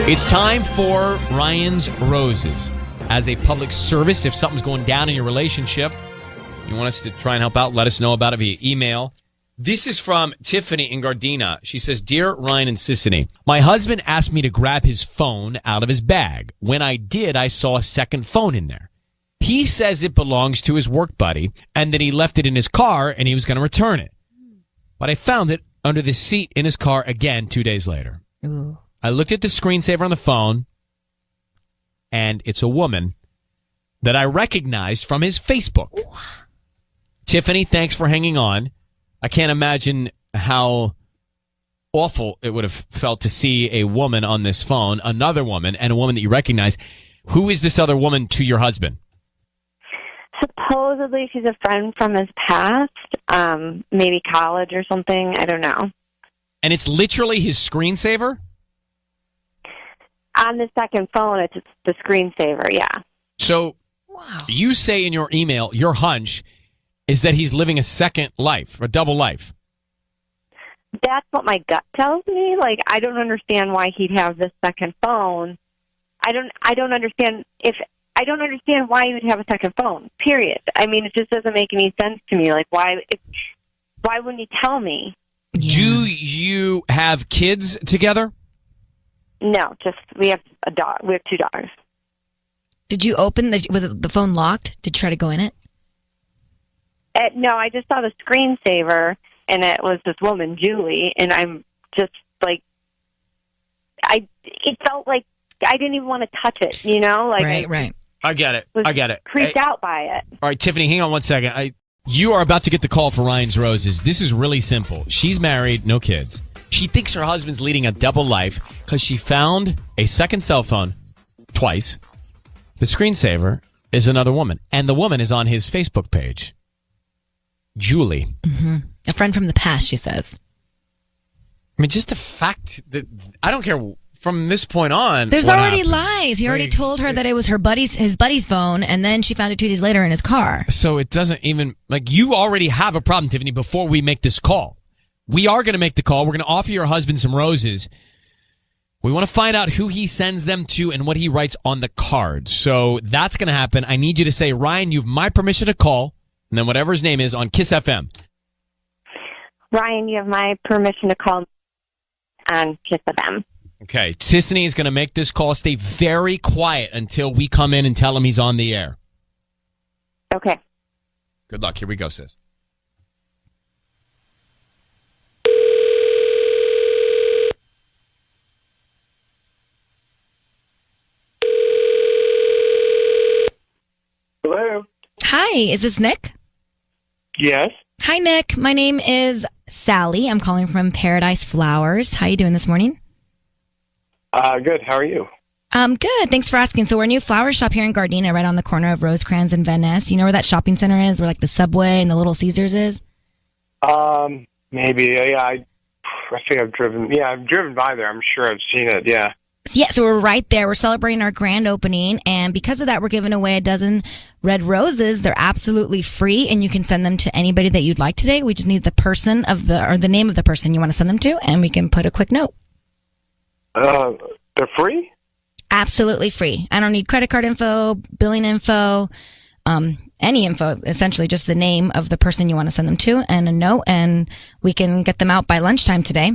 It's time for Ryan's Roses. As a public service, if something's going down in your relationship, you want us to try and help out, let us know about it via email. This is from Tiffany in Gardena. She says, Dear Ryan and Sissany, my husband asked me to grab his phone out of his bag. When I did, I saw a second phone in there. He says it belongs to his work buddy and that he left it in his car and he was going to return it. But I found it under the seat in his car again 2 days later. Ooh. I looked at the screensaver on the phone, and it's a woman that I recognized from his Facebook. Ooh. Tiffany, thanks for hanging on. I can't imagine how awful it would have felt to see a woman on this phone, another woman, and a woman that you recognize. Who is this other woman to your husband? Supposedly she's a friend from his past, maybe college or something. I don't know. And it's literally his screensaver? On the second phone, it's the screensaver, yeah. So You say in your email, your hunch is that he's living a second life, a double life. That's what my gut tells me. Like, I don't understand why he'd have this second phone. I don't understand why he would have a second phone, period. I mean, it just doesn't make any sense to me. Like, why wouldn't he tell me? Yeah. Do you have kids together? No, just we have a dog. We have 2 dogs. Did you open was the phone locked? Did you try to go in it? No, I just saw the screensaver, and it was this woman, Julie, and I'm just like, it felt like I didn't even want to touch it, you know? Like, Right. I get it. Creeped out by it. All right, Tiffany, hang on one second. You are about to get the call for Ryan's Roses. This is really simple. She's married, no kids. She thinks her husband's leading a double life because she found a second cell phone twice. The screensaver is another woman, and the woman is on his Facebook page. Julie. Mm-hmm. A friend from the past, she says. I mean, just the fact that I don't care from this point on. There's already lies. He already told her that it was his buddy's phone, and then she found it 2 days later in his car. So it doesn't even, like, you already have a problem, Tiffany, before we make this call. We are going to make the call. We're going to offer your husband some roses. We want to find out who he sends them to and what he writes on the card. So that's going to happen. I need you to say, Ryan, you have my permission to call, and then whatever his name is on Kiss FM. Ryan, you have my permission to call on Kiss FM. Okay. Sissany is going to make this call. Stay very quiet until we come in and tell him he's on the air. Okay. Good luck. Here we go, sis. Hello. Hi, is this Nick? Yes. Hi, Nick. My name is Sally. I'm calling from Paradise Flowers. How you doing this morning? Good. How are you? Good. Thanks for asking. So we're a new flower shop here in Gardena, right on the corner of Rosecrans and Van Ness. You know where that shopping center is, where like the Subway and the Little Caesars is? Maybe. Yeah, I think I've driven. Yeah, I've driven by there. I'm sure I've seen it. Yeah. Yeah, so we're right there. We're celebrating our grand opening, and because of that, we're giving away a dozen red roses. They're absolutely free, and you can send them to anybody that you'd like today. We just need the name of the person you want to send them to, and we can put a quick note. They're free? Absolutely free. I don't need credit card info, billing info, any info, essentially just the name of the person you want to send them to and a note, and we can get them out by lunchtime today.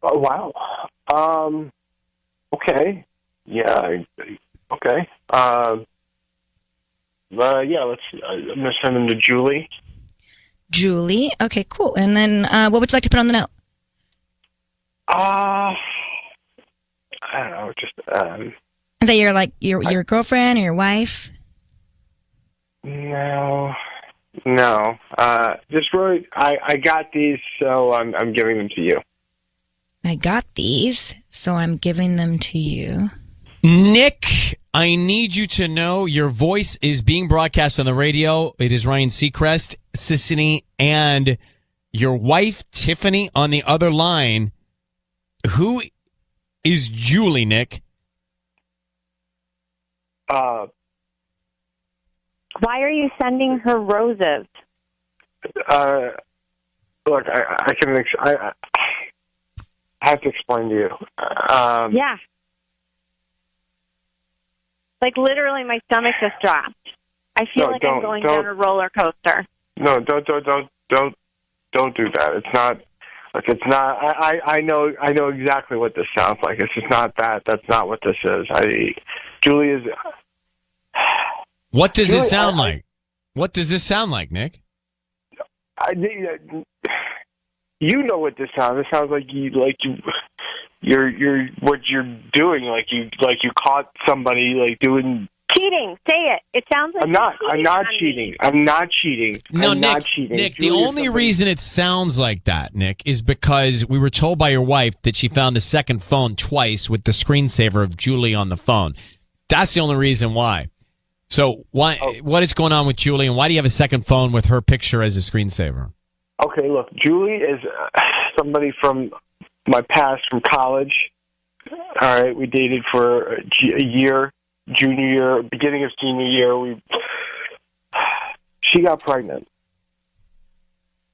Oh, wow. Okay. Yeah. Okay. Yeah, let's see. I'm going to send them to Julie. Julie. Okay, cool. And then, what would you like to put on the note? I don't know. Just, Is that your girlfriend or your wife? No. Just really, I got these, so I'm giving them to you. I got these, so I'm giving them to you. Nick, I need you to know your voice is being broadcast on the radio. It is Ryan Seacrest, Sissany, and your wife, Tiffany, on the other line. Who is Julie, Nick? Why are you sending her roses? Look, I can. I have to explain to you. Yeah. Like literally, my stomach just dropped. I feel like I'm going down a roller coaster. No, don't do that. It's not. Look, it's not. I know exactly what this sounds like. It's just not that. That's not what this is. Julie is. What does this sound like? What does this sound like, Nick? You know what this sounds. It sounds like you're what you're doing. Like you caught somebody like doing. Cheating. Say it. It sounds like I'm not cheating. I'm not cheating. No, I'm Nick. not cheating. Nick, the only reason it sounds like that, Nick, is because we were told by your wife that she found a second phone twice with the screensaver of Julie on the phone. That's the only reason why. So why? What is going on with Julie, and why do you have a second phone with her picture as a screensaver? Okay, look, Julie is somebody from my past, from college. All right, we dated for a year. Junior year, beginning of senior year, she got pregnant,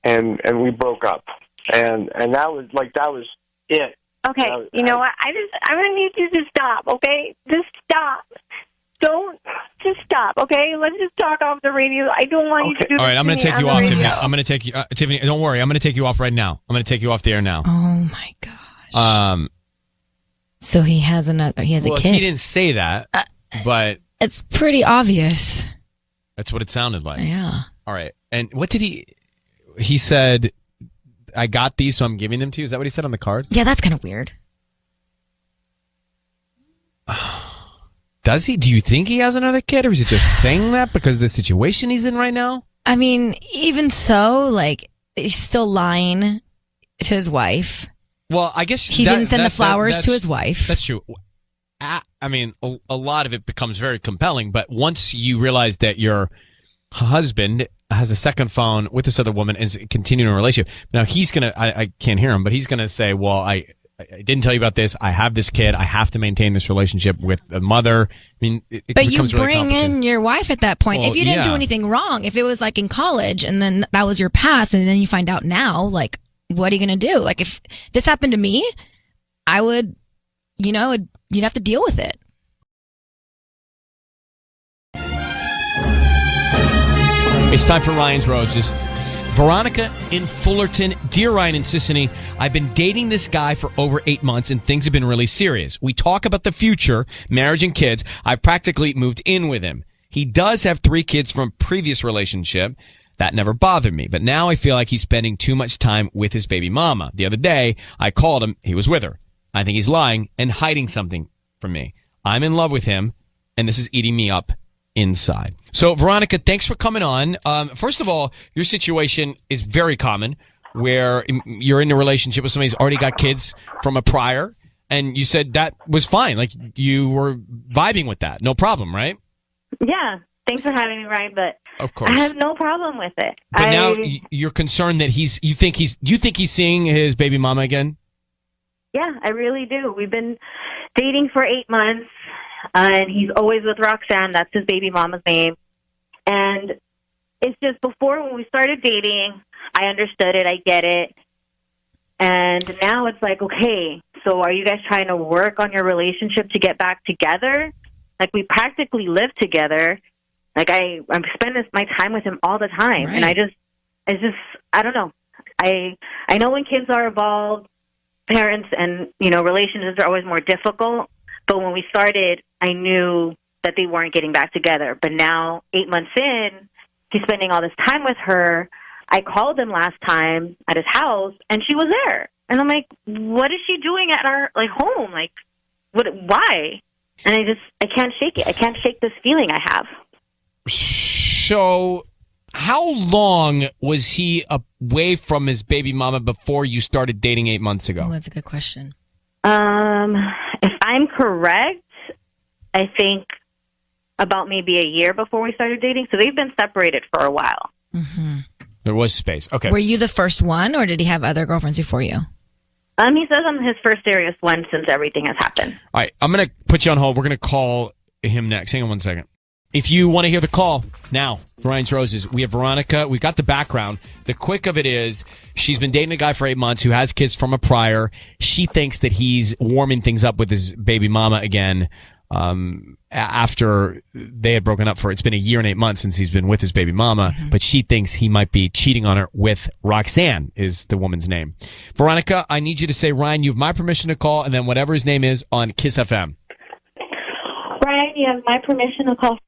and we broke up, and that was it. Okay, you know what? I'm gonna need you to stop. Okay, just stop. Don't just stop. Okay, let's just talk off the radio. I don't want you to do. All right, I'm going to take you off, Tiffany. I'm going to take you, Tiffany. Don't worry, I'm going to take you off right now. I'm going to take you off the air now. Oh my gosh. So he has a kid. He didn't say that. But it's pretty obvious. That's what it sounded like. Yeah. All right. And what did he said, I got these, so I'm giving them to you. Is that what he said on the card? Yeah, that's kind of weird. Does he? Do you think he has another kid, or is he just saying that because of the situation he's in right now? I mean, even so, like, he's still lying to his wife. Well, I guess he didn't send the flowers to his wife. That's true. I mean, a lot of it becomes very compelling, but once you realize that your husband has a second phone with this other woman and is continuing a relationship, now he's going to, I can't hear him, but he's going to say, well, I didn't tell you about this. I have this kid. I have to maintain this relationship with the mother. I mean, it but you becomes really bring in your wife at that point. Well, if you didn't do anything wrong, if it was like in college and then that was your past and then you find out now, like, what are you going to do? Like, if this happened to me, I would, you'd have to deal with it. It's time for Ryan's Roses. Veronica in Fullerton. Dear Ryan and Sissany, I've been dating this guy for over 8 months and things have been really serious. We talk about the future, marriage and kids. I've practically moved in with him. He does have 3 kids from a previous relationship. That never bothered me, but now I feel like he's spending too much time with his baby mama. The other day, I called him. He was with her. I think he's lying and hiding something from me. I'm in love with him, and this is eating me up inside. So, Veronica, thanks for coming on. First of all, your situation is very common, where you're in a relationship with somebody who's already got kids from a prior, and you said that was fine. Like, you were vibing with that. No problem, right? Yeah. Thanks for having me, Ryan, but of course. I have no problem with it. But now you're concerned that you think he's seeing his baby mama again? Yeah, I really do. We've been dating for 8 months, and he's always with Roxanne. That's his baby mama's name. And it's just before, when we started dating, I understood it. I get it. And now it's like, okay, so are you guys trying to work on your relationship to get back together? Like, we practically live together. Like, I'm spending my time with him all the time. Right. And I don't know. I know when kids are involved, parents and, relationships are always more difficult. But when we started, I knew that they weren't getting back together. But now, 8 months in, he's spending all this time with her. I called him last time at his house, and she was there. And I'm like, what is she doing at our, home? Like, why? And I can't shake it. I can't shake this feeling I have. So, how long was he away from his baby mama before you started dating 8 months ago? Oh, that's a good question. If I'm correct, I think about maybe a year before we started dating. So they've been separated for a while. Mm-hmm. There was space. Okay. Were you the first one, or did he have other girlfriends before you? He says I'm his first serious one since everything has happened. All right. I'm going to put you on hold. We're going to call him next. Hang on one second. If you want to hear the call now, Ryan's Roses, we have Veronica. We got the background. The quick of it is she's been dating a guy for 8 months who has kids from a prior. She thinks that he's warming things up with his baby mama again after they had broken up for, it's been a year and 8 months since he's been with his baby mama, but she thinks he might be cheating on her with Roxanne is the woman's name. Veronica, I need you to say, Ryan, you have my permission to call, and then whatever his name is on Kiss FM. Ryan, you have my permission to call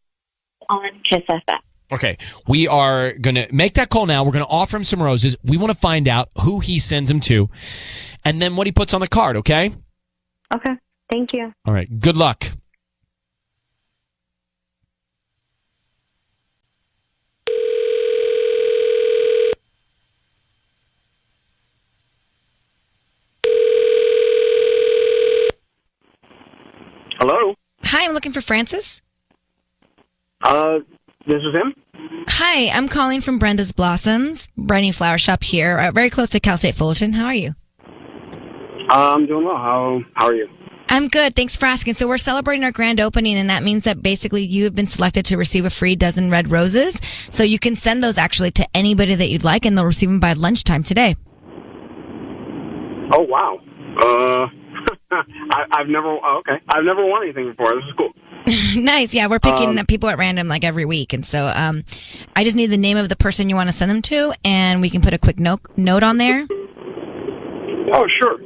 on Kiss FM. Okay, we are going to make that call now. We're going to offer him some roses. We want to find out who he sends them to and then what he puts on the card, okay? Okay, thank you. All right, good luck. Hello? Hi, I'm looking for Francis. This is him? Hi, I'm calling from Brenda's Blossoms, brand new flower shop here, very close to Cal State Fullerton. How are you? I'm doing well. How are you? I'm good. Thanks for asking. So we're celebrating our grand opening, and that means that basically you have been selected to receive a free dozen red roses. So you can send those actually to anybody that you'd like, and they'll receive them by lunchtime today. Oh, wow. I've never won anything before. This is cool. Nice. Yeah, we're picking people at random like every week. And so I just need the name of the person you want to send them to, and we can put a quick note on there. Oh, sure.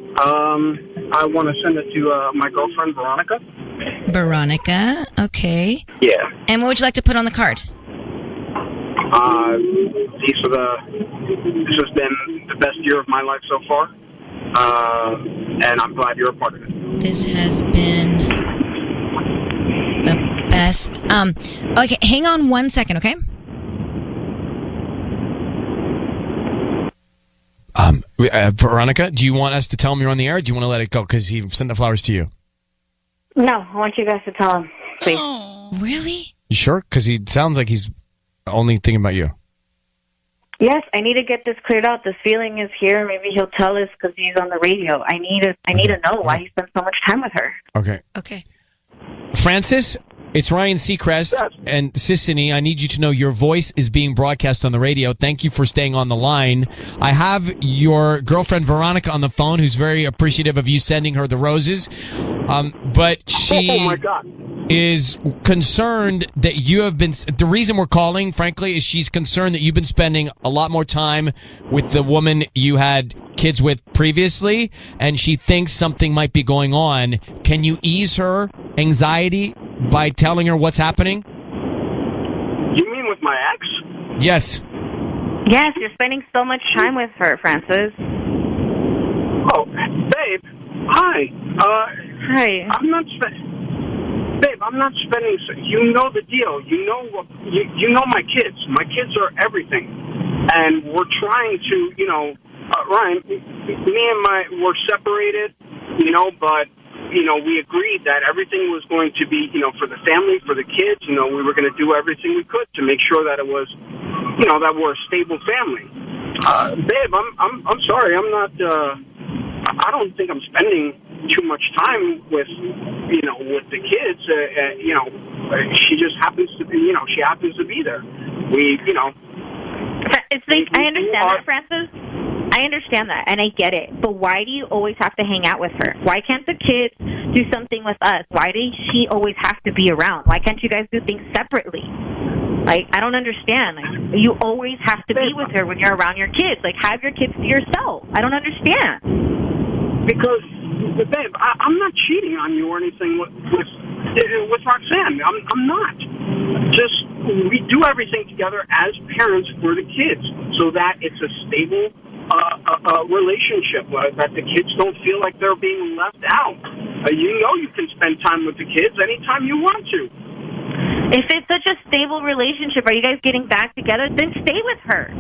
I want to send it to my girlfriend, Veronica. Veronica. Okay. Yeah. And what would you like to put on the card? This has been the best year of my life so far. And I'm glad you're a part of it. This has been the best. Okay, hang on 1 second, okay? Veronica, do you want us to tell him you're on the air, or do you want to let it go because he sent the flowers to you? No, I want you guys to tell him, please. Oh, really? You sure? Because he sounds like he's only thinking about you. Yes, I need to get this cleared out. This feeling is here. Maybe he'll tell us because he's on the radio. I need to know why he spent so much time with her. Okay. Okay. Francis, it's Ryan Seacrest and Sissany. I need you to know your voice is being broadcast on the radio. Thank you for staying on the line. I have your girlfriend Veronica on the phone, who's very appreciative of you sending her the roses. But she Oh my God. is concerned that you have been, the reason we're calling, frankly, is she's concerned that you've been spending a lot more time with the woman you had kids with previously, and she thinks something might be going on. Can you ease her anxiety by telling her what's happening? You mean with my ex? Yes. Yes, you're spending so much time with her, Francis. Oh, babe. Hi. Hi. Babe, I'm not spending. You know the deal. You know what? You know my kids. My kids are everything, and we're trying to. Ryan, we're separated. But we agreed that everything was going to be, for the family, for the kids. We were going to do everything we could to make sure that it was, that we're a stable family. Babe, I'm sorry. I'm not. I don't think I'm spending too much time with the kids. She just happens to be, she happens to be there. It's like, I understand that, Francis. I understand that, and I get it. But why do you always have to hang out with her? Why can't the kids do something with us? Why does she always have to be around? Why can't you guys do things separately? I don't understand. You always have to be with her when you're around your kids. Have your kids to yourself. I don't understand. Because, babe, I'm not cheating on you or anything with Roxanne. I'm not. Just, we do everything together as parents for the kids so that it's a stable relationship, that the kids don't feel like they're being left out. You can spend time with the kids anytime you want to. If it's such a stable relationship, are you guys getting back together? Then stay with her.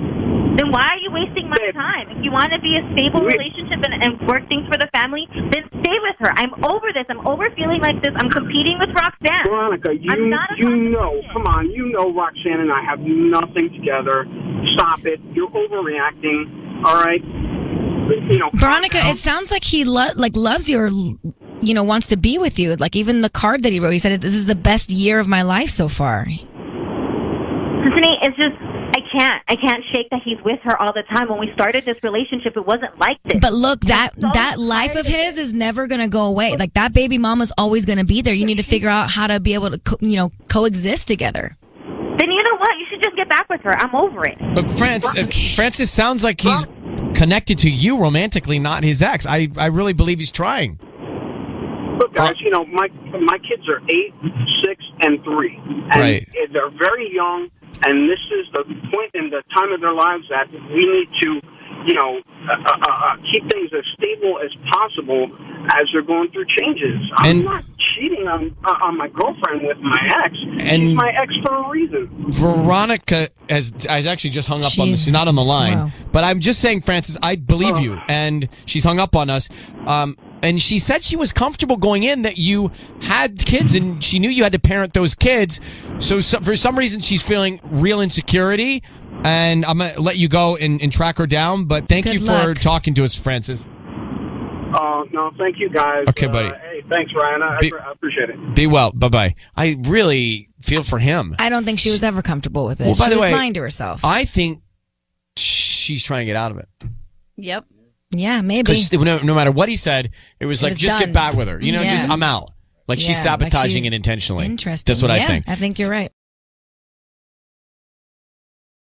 Then why are you wasting my time? If you want to be a stable relationship and work things for the family, then stay with her. I'm over this. I'm over feeling like this. I'm competing with Roxanne. Veronica, come on, Roxanne and I have nothing together. Stop it. You're overreacting. All right? Veronica, it sounds like he loves you or wants to be with you. Even the card that he wrote, he said, "This is the best year of my life so far." Tiffany, it's just I can't shake that he's with her all the time. When we started this relationship, it wasn't like this. But look, that life of his is never going to go away. Like, that baby mama's always going to be there. You need to figure out how to be able to, coexist together. Then you know what? You should just get back with her. I'm over it. But Francis sounds like he's connected to you romantically, not his ex. I really believe he's trying. Look, guys, my kids are 8, 6, and 3. And right. They're very young, and this is the point in the time of their lives that we need to, keep things as stable as possible as they're going through changes. I'm not cheating on my girlfriend with my ex. She's my ex for a reason. Veronica has actually just hung up on this. She's not on the line. Wow. But I'm just saying, Francis, I believe you. And she's hung up on us. And she said she was comfortable going in, that you had kids and she knew you had to parent those kids. So for some reason, she's feeling real insecurity. And I'm going to let you go and track her down. But thank you for talking to us, Francis. No, thank you, guys. Okay, buddy. Hey, thanks, Ryan. I appreciate it. Be well. Bye-bye. I really feel for him. I don't think she was ever comfortable with it. Well, by she the way, was lying to herself. I think she's trying to get out of it. Yep. Yeah, maybe. Because no matter what he said, it was like, just get back with her. Just I'm out. Like, she's sabotaging it intentionally. Interesting. That's what I think. I think you're right.